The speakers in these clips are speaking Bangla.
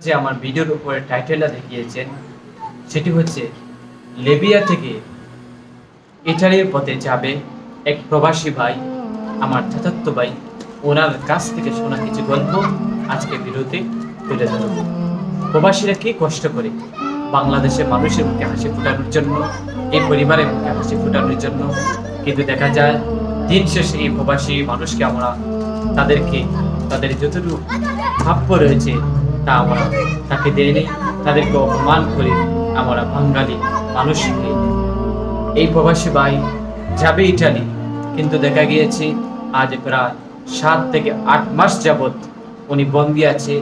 যে আমার ভিডিওর উপরে টাইটেলটা দেখিয়েছেন সেটি হচ্ছে লিবিয়া থেকে ইটালির পথে যাবে এক প্রবাসী ভাই, আমার চাচাতো ভাই। ওনার কাছ থেকে শোনা কিছু গল্প আজকে ভিডিওতে তুলে ধরব। প্রবাসীরা কি কষ্ট করে বাংলাদেশের মানুষের মুখে হাসি ফোটানোর জন্য, এই পরিবারের মুখে হাসি ফোটানোর জন্য, কিন্তু দেখা যায় দিন শেষে এই প্রবাসী মানুষকে আমরা তাদের যতটুকু প্রাপ্য রয়েছে তা আমরা তাকে দেয়নি, তাদেরকে অপমান করে আমরা বাঙালি মানুষকে। এই প্রবাসী ভাই যাবে ইটালি, কিন্তু দেখা গিয়েছে আজ প্রায় 7 থেকে 8 মাস যাবৎ উনি বন্দী আছে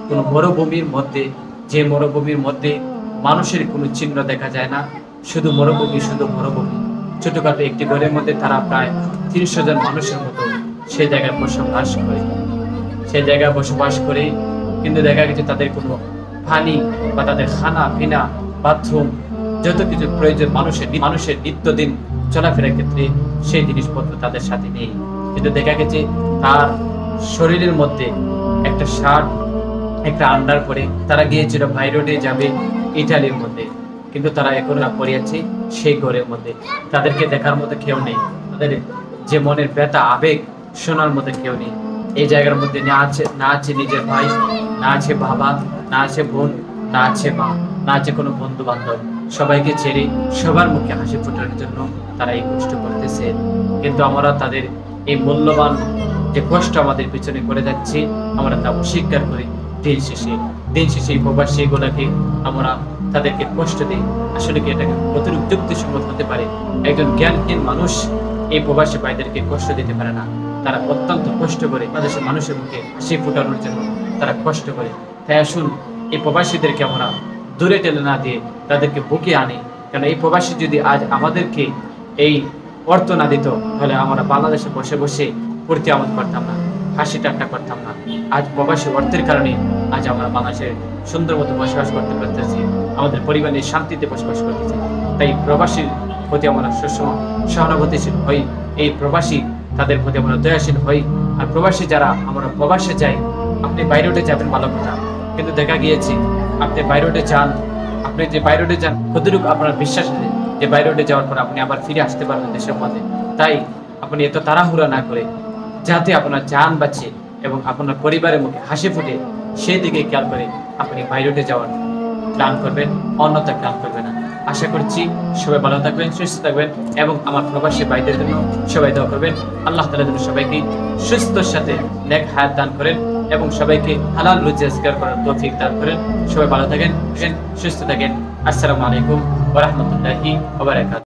কোনো মরুভূমির মধ্যে, যে মরুভূমির মধ্যে মানুষের কোনো চিহ্ন দেখা যায় না, শুধু মরুভূমি। ছোটখাটো একটি ঘরের মধ্যে তারা প্রায় 300 জন মানুষের মতো সেই জায়গায় বসবাস করে কিন্তু দেখা গেছে তাদের কোনো পানি বা তাদের খানা পিনা, বাথরুম, যত কিছু প্রয়োজন মানুষের নিত্যদিন চলাফেরার ক্ষেত্রে সেই জিনিসপত্র তাদের সাথে নেই। কিন্তু দেখা গেছে তার শরীরের মধ্যে একটা শার্ট, একটা আন্ডার পরে তারা গিয়েছিল বাই রোডে যাবে ইটালির মধ্যে, কিন্তু তারা এখন পড়ে আছে সেই ঘরের মধ্যে। তাদেরকে দেখার মতো কেউ নেই, তাদের যে মনের ব্যথা আবেগ শোনার মতো কেউ নেই। এই জায়গার মধ্যে না আছে নিজের ভাই, না আছে বাবা, না আছে বোন, না আছে মা, না আছে কোনো বন্ধু বান্ধব। সবাইকে ছেড়ে সবার মুখে হাসি ফোটানোর জন্য তারা এই কষ্ট করতেছে। কিন্তু আমরা তাদের এই মূল্যবান যে কষ্ট আমাদের পিছনে করে যাচ্ছে আমরা তা অস্বীকার করি। দিন শেষে এই প্রবাসী এগুলাকে আমরা তাদেরকে কষ্ট দিই। আসলে কি এটাকে কতটুকু যুক্তিসম্মত হতে পারে? একজন জ্ঞানহীন মানুষ এই প্রবাসী ভাইদেরকে কষ্ট দিতে পারে না। তারা অত্যন্ত কষ্ট করে বাংলাদেশের মানুষের মুখে হাসি ফোটানোর জন্য তারা কষ্ট করে। তাই আসুন এই প্রবাসীদেরকে আমরা দূরে টেনে না দিয়ে তাদেরকে বুকে আনি। কারণ এই প্রবাসী যদি আজ আমাদেরকে এই অর্থ না দিত, তাহলে আমরা বাংলাদেশে বসে বসে ফুর্তি আমোদ করতাম না, হাসি ঠাট্টা করতাম না। আজ প্রবাসী অর্থের কারণে আজ আমরা বাংলাদেশে সুন্দর মতো বসবাস করতে পারতেছি, আমাদের পরিবারের শান্তিতে বসবাস করতেছি। তাই প্রবাসীর প্রতি আমরা সবসময় সহানুভূতিশীল হই, এই প্রবাসী তাদের প্রতি আমরা দয়াশীল হই। আর প্রবাসী যারা আমরা প্রবাসে যাই, আপনি বাইরে যাবেন ভালো কথা, কিন্তু দেখা গিয়েছে আপনি বাইরে যান, আপনি যে বাইরে যান কতটুকু আপনার বিশ্বাস আছে যে বাইরে যাওয়ার পর আপনি আবার ফিরে আসতে পারবেন দেশের মধ্যে। তাই আপনি এত তাড়াহুড়া না করে যাতে আপনার জান বাঁচে এবং আপনার পরিবারের মুখে হাসি ফুটে সেই দিকে খেয়াল করে আপনি বাইরে যাওয়ার প্ল্যান করবেন, অন্যথা প্ল্যান করবেন না। আশা করছি সবাই ভালো থাকবেন, সুস্থ থাকবেন এবং আমার প্রবাসী ভাইদের জন্য সবাই দোয়া করবেন। আল্লাহ তাআলা যেন সবাইকে সুস্থর সাথে নেক হায়াত দান করেন এবং সবাইকে হালাল রুজি রোজগার করার তৌফিক দান করেন। সবাই ভালো থাকেন, সুস্থ থাকেন। আসসালামু আলাইকুম ওয়া রাহমাতুল্লাহি ওয়া বারাকাতুহু।